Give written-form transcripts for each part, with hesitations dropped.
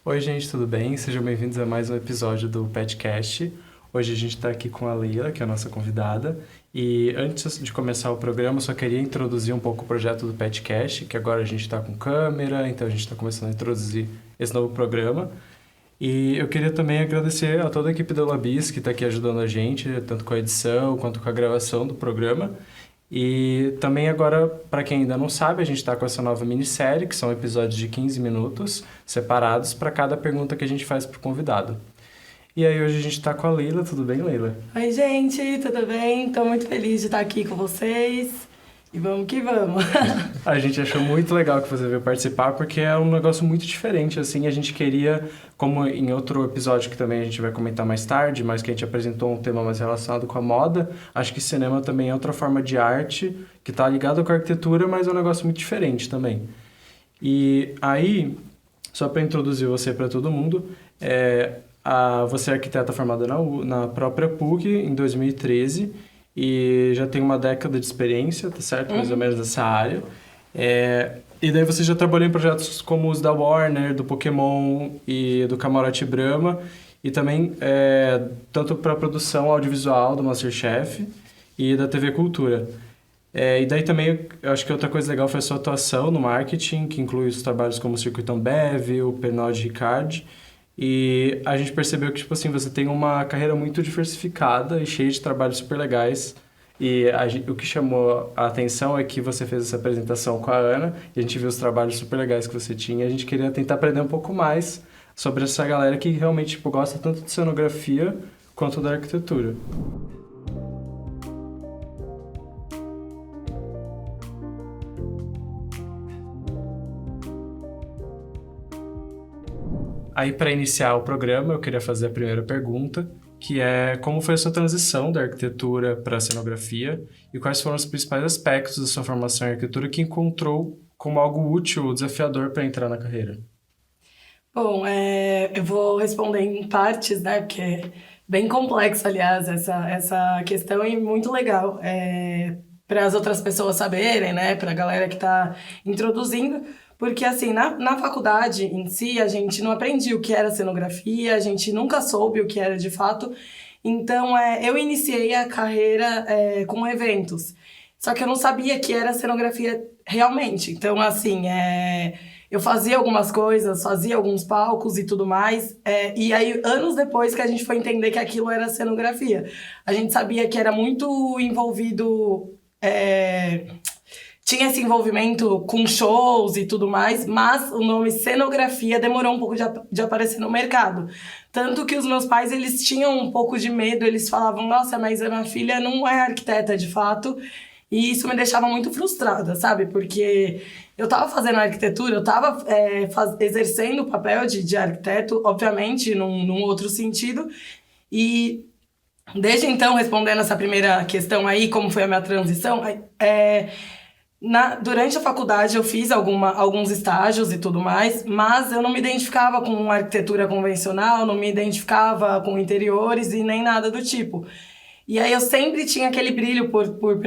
Oi, gente, tudo bem? Sejam bem-vindos a mais um episódio do Petcast. Hoje a gente está aqui com a Leila, que é a nossa convidada. E antes de começar o programa, eu só queria introduzir um pouco o projeto do Petcast, que agora a gente está com câmera, então a gente está começando a introduzir esse novo programa. E eu queria também agradecer a toda a equipe da Labis que está aqui ajudando a gente, tanto com a edição quanto com a gravação do programa. E também agora, para quem ainda não sabe, a gente está com essa nova minissérie, que são episódios de 15 minutos, separados para cada pergunta que a gente faz para o convidado. E aí hoje a gente está com a Leila, tudo bem, Leila? Oi, gente, tudo bem? Estou muito feliz de estar aqui com vocês. E vamos que vamos. A gente achou muito legal que você veio participar, porque é um negócio muito diferente, assim, a gente queria, como em outro episódio que também a gente vai comentar mais tarde, mas que a gente apresentou um tema mais relacionado com a moda, acho que cinema também é outra forma de arte, que está ligado com a arquitetura, mas é um negócio muito diferente também. E aí, só para introduzir você para todo mundo, você é arquiteta formada na própria PUC em 2013, e já tem uma década de experiência, tá certo? Mais ou menos nessa área. E daí você já trabalhou em projetos como os da Warner, do Pokémon e do Camarote Brahma, e também tanto para a produção audiovisual do MasterChef e da TV Cultura. E daí também, eu acho que outra coisa legal foi a sua atuação no marketing, que inclui os trabalhos como o Circuito Ambev, o Pernod Ricard. E a gente percebeu que, tipo assim, você tem uma carreira muito diversificada e cheia de trabalhos super legais. E o que chamou a atenção é que você fez essa apresentação com a Ana e a gente viu os trabalhos super legais que você tinha. A gente queria tentar aprender um pouco mais sobre essa galera que realmente, tipo, gosta tanto de cenografia quanto da arquitetura. Aí, para iniciar o programa, eu queria fazer a primeira pergunta, que é como foi a sua transição da arquitetura para a cenografia e quais foram os principais aspectos da sua formação em arquitetura que encontrou como algo útil ou desafiador para entrar na carreira? Bom, eu vou responder em partes, né? Porque é bem complexo, aliás, essa questão e muito legal. Para as outras pessoas saberem, né? Para a galera que está introduzindo. Porque, assim, na faculdade em si, a gente não aprendia o que era cenografia, a gente nunca soube o que era de fato. Então, eu iniciei a carreira com eventos. Só que eu não sabia que era cenografia realmente. Então, assim, eu fazia algumas coisas, fazia alguns palcos e tudo mais. E aí, anos depois que a gente foi entender que aquilo era cenografia. A gente sabia que era muito envolvido... Tinha esse envolvimento com shows e tudo mais, mas o nome cenografia demorou um pouco de aparecer no mercado. Tanto que os meus pais, eles tinham um pouco de medo, eles falavam, nossa, mas a minha filha não é arquiteta de fato. E isso me deixava muito frustrada, sabe? Porque eu tava fazendo arquitetura, eu tava exercendo o papel de arquiteto, obviamente, num outro sentido. E desde então, respondendo essa primeira questão aí, como foi a minha transição, durante a faculdade eu fiz alguns estágios e tudo mais, mas eu não me identificava com arquitetura convencional, não me identificava com interiores e nem nada do tipo. E aí eu sempre tinha aquele brilho por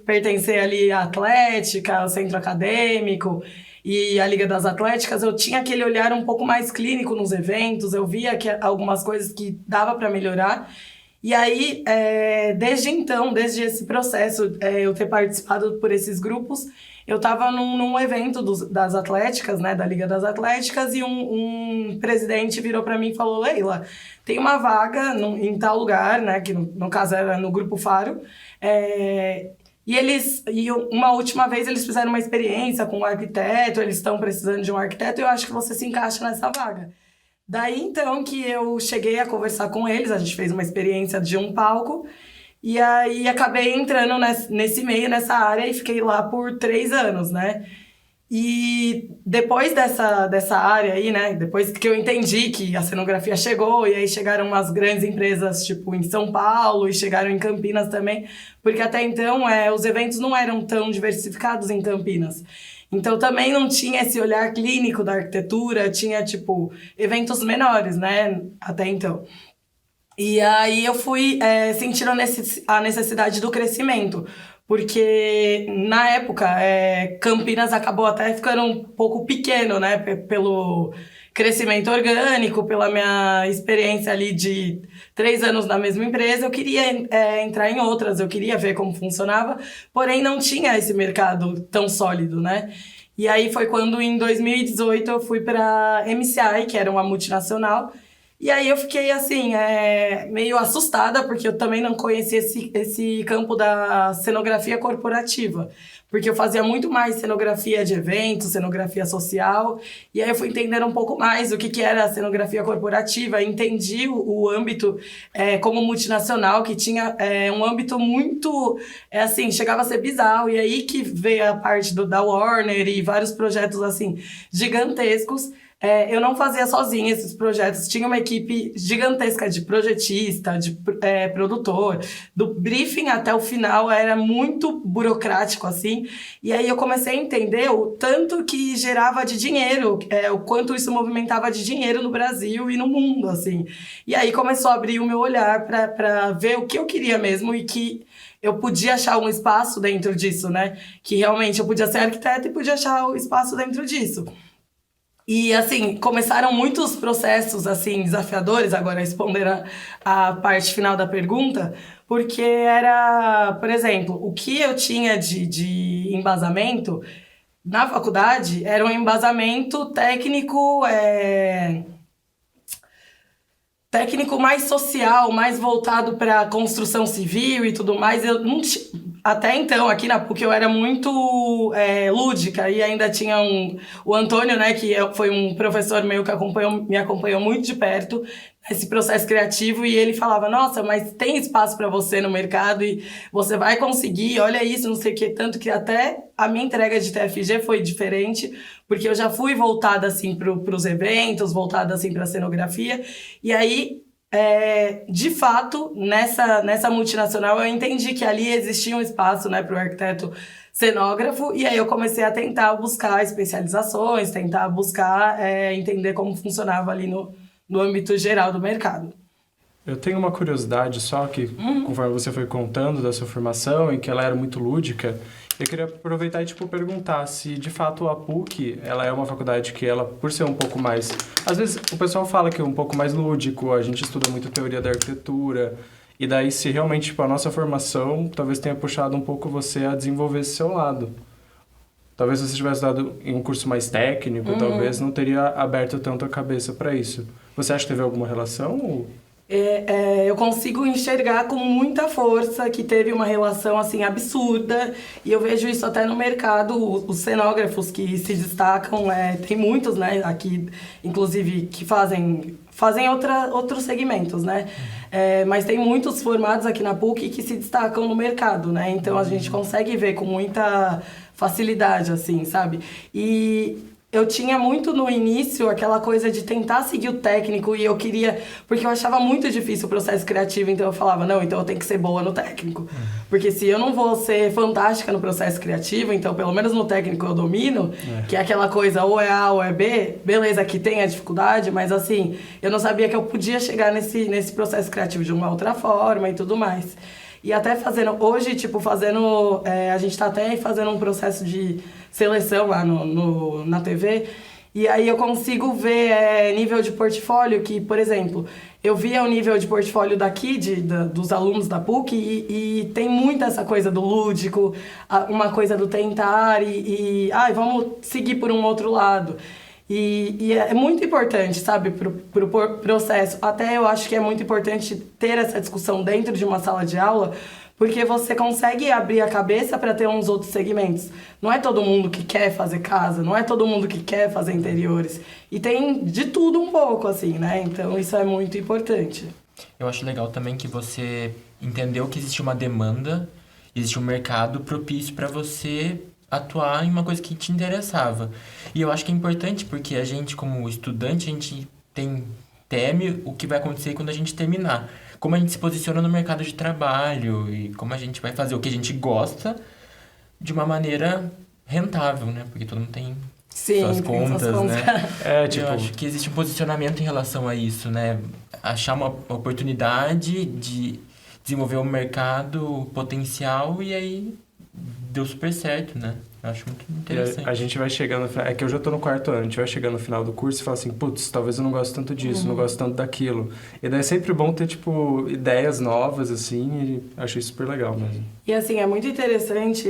pertencer ali à Atlética, ao centro acadêmico e à Liga das Atléticas. Eu tinha aquele olhar um pouco mais clínico nos eventos, eu via que algumas coisas que dava para melhorar. E aí, desde então, desde esse processo, eu ter participado por esses grupos, eu estava num evento das Atléticas, né, da Liga das Atléticas, e um presidente virou para mim e falou, Leila, tem uma vaga em tal lugar, né, que no caso era no Grupo Faro, e uma última vez eles fizeram uma experiência com um arquiteto, eles estão precisando de um arquiteto, e eu acho que você se encaixa nessa vaga. Daí, então, que eu cheguei a conversar com eles, a gente fez uma experiência de um palco, e aí acabei entrando nesse meio, nessa área, e fiquei lá por 3 anos, né? E depois dessa área aí, né, depois que eu entendi que a cenografia chegou, e aí chegaram umas grandes empresas, tipo, em São Paulo, e chegaram em Campinas também, porque até então os eventos não eram tão diversificados em Campinas. Então, também não tinha esse olhar clínico da arquitetura, tinha, tipo, eventos menores, né, até então. E aí eu fui sentindo a necessidade do crescimento, porque na época Campinas acabou até ficando um pouco pequeno, né, pelo crescimento orgânico, pela minha experiência ali de 3 anos na mesma empresa, eu queria entrar em outras, eu queria ver como funcionava, porém não tinha esse mercado tão sólido, né? E aí foi quando, em 2018, eu fui para MCI, que era uma multinacional, e aí eu fiquei, assim, meio assustada, porque eu também não conhecia esse campo da cenografia corporativa. Porque eu fazia muito mais cenografia de eventos, cenografia social, e aí eu fui entender um pouco mais o que era a cenografia corporativa, entendi o âmbito como multinacional, que tinha um âmbito muito, assim, chegava a ser bizarro, e aí que veio a parte da Warner e vários projetos, assim, gigantescos. Eu não fazia sozinha esses projetos, tinha uma equipe gigantesca de projetista, de produtor, do briefing até o final era muito burocrático, assim, e aí eu comecei a entender o tanto que gerava de dinheiro, o quanto isso movimentava de dinheiro no Brasil e no mundo, assim, e aí começou a abrir o meu olhar para ver o que eu queria mesmo e que eu podia achar um espaço dentro disso, né, que realmente eu podia ser arquiteta e podia achar o espaço dentro disso. E, assim, começaram muitos processos, assim, desafiadores, agora respondendo a parte final da pergunta, porque era, por exemplo, o que eu tinha de embasamento na faculdade era um embasamento técnico, técnico mais social, mais voltado para construção civil e tudo mais. Eu não até então, aqui na PUC, eu era muito lúdica e ainda tinha o Antônio, né, que foi um professor meu que me acompanhou muito de perto nesse processo criativo, e ele falava, nossa, mas tem espaço para você no mercado e você vai conseguir, olha isso, não sei o que, tanto que até a minha entrega de TFG foi diferente, porque eu já fui voltada, assim, para os eventos, voltada, assim, para a cenografia, e aí, de fato, nessa multinacional, eu entendi que ali existia um espaço, né, para o arquiteto cenógrafo, e aí eu comecei a tentar buscar especializações, tentar buscar entender como funcionava ali no âmbito geral do mercado. Eu tenho uma curiosidade só que, conforme você foi contando da sua formação e que ela era muito lúdica, eu queria aproveitar e, perguntar se, de fato, a PUC, ela é uma faculdade que ela, por ser um pouco mais... Às vezes, o pessoal fala que é um pouco mais lúdico, a gente estuda muito teoria da arquitetura, e daí, se realmente, a nossa formação talvez tenha puxado um pouco você a desenvolver esse seu lado. Talvez você tivesse dado em um curso mais técnico, talvez não teria aberto tanto a cabeça para isso. Você acha que teve alguma relação? Ou... eu consigo enxergar com muita força que teve uma relação, assim, absurda, e eu vejo isso até no mercado. Os cenógrafos que se destacam, tem muitos, né, aqui, inclusive, que fazem outros segmentos, né, mas tem muitos formados aqui na PUC que se destacam no mercado, né, então a gente consegue ver com muita facilidade, assim, sabe, e... Eu tinha muito no início aquela coisa de tentar seguir o técnico e eu queria... Porque eu achava muito difícil o processo criativo, então eu falava, não, então eu tenho que ser boa no técnico. Porque se eu não vou ser fantástica no processo criativo, então pelo menos no técnico eu domino, que é aquela coisa ou é A ou é B, beleza, que tem a dificuldade, mas assim, eu não sabia que eu podia chegar nesse processo criativo de uma outra forma e tudo mais. E até hoje, a gente tá até fazendo um processo de seleção lá na TV, e aí eu consigo ver nível de portfólio que, por exemplo, eu via o nível de portfólio daqui, dos alunos da PUC, e tem muito essa coisa do lúdico, uma coisa do tentar, vamos seguir por um outro lado. E é muito importante, sabe, pro processo. Até eu acho que é muito importante ter essa discussão dentro de uma sala de aula, porque você consegue abrir a cabeça para ter uns outros segmentos. Não é todo mundo que quer fazer casa, não é todo mundo que quer fazer interiores. E tem de tudo um pouco, assim, né? Então isso é muito importante. Eu acho legal também que você entendeu que existe uma demanda, existe um mercado propício para você atuar em uma coisa que te interessava. E eu acho que é importante porque a gente, como estudante, a gente teme o que vai acontecer quando a gente terminar. Como a gente se posiciona no mercado de trabalho e como a gente vai fazer o que a gente gosta de uma maneira rentável, né? Porque todo mundo tem suas contas, né? Eu acho que existe um posicionamento em relação a isso, né? Achar uma oportunidade de desenvolver um mercado potencial e aí deu super certo, né? Eu acho muito E interessante. a gente vai chegando... É que eu já tô no 4º ano, a gente vai chegando no final do curso e fala assim, putz, talvez eu não goste tanto disso, não gosto tanto daquilo. E daí é sempre bom ter, tipo, ideias novas, assim, e achei super legal mesmo. E assim, é muito interessante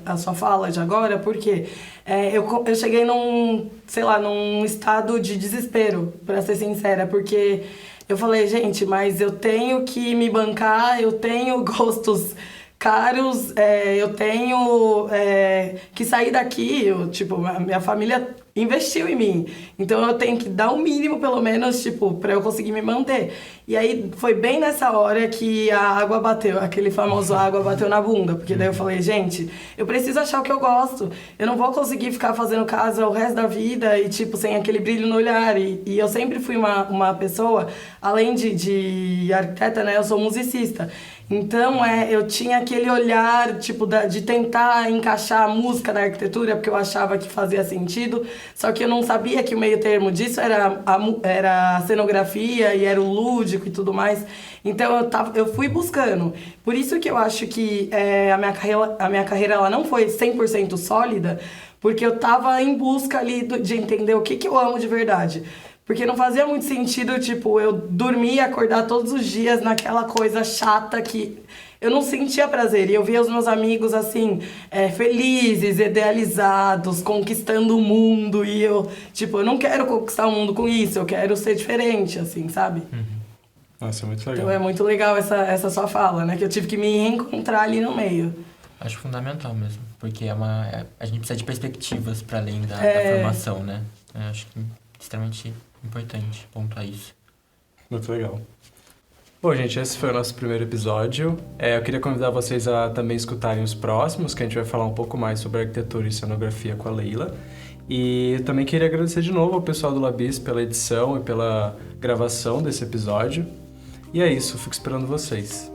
a sua fala de agora, porque eu cheguei num estado de desespero, pra ser sincera, porque eu falei, gente, mas eu tenho que me bancar, eu tenho gostos caros, eu tenho que sair daqui, a minha família investiu em mim, então eu tenho que dar o mínimo, pelo menos, pra eu conseguir me manter. E aí foi bem nessa hora que a água bateu, aquele famoso água bateu na bunda, porque daí eu falei, gente, eu preciso achar o que eu gosto, eu não vou conseguir ficar fazendo casa o resto da vida e, sem aquele brilho no olhar. E eu sempre fui uma pessoa, além de arquiteta, né, eu sou musicista. Então, eu tinha aquele olhar, de tentar encaixar a música na arquitetura, porque eu achava que fazia sentido, só que eu não sabia que o meio termo disso era a cenografia e era o lúdico e tudo mais. Então, eu fui buscando. Por isso que eu acho que a minha carreira ela não foi 100% sólida, porque eu tava em busca ali de entender o que eu amo de verdade. Porque não fazia muito sentido, eu dormir e acordar todos os dias naquela coisa chata que eu não sentia prazer. E eu via os meus amigos, assim, felizes, idealizados, conquistando o mundo. E eu não quero conquistar o mundo com isso, eu quero ser diferente, assim, sabe? Nossa, é muito legal. Então é muito legal essa sua fala, né? Que eu tive que me reencontrar ali no meio. Acho fundamental mesmo, porque a gente precisa de perspectivas para além da formação, né? Eu acho que extremamente importante pontuar isso. Muito legal. Bom, gente, esse foi o nosso primeiro episódio. Eu queria convidar vocês a também escutarem os próximos, que a gente vai falar um pouco mais sobre arquitetura e cenografia com a Leila. E eu também queria agradecer de novo ao pessoal do Labis pela edição e pela gravação desse episódio. E é isso, fico esperando vocês.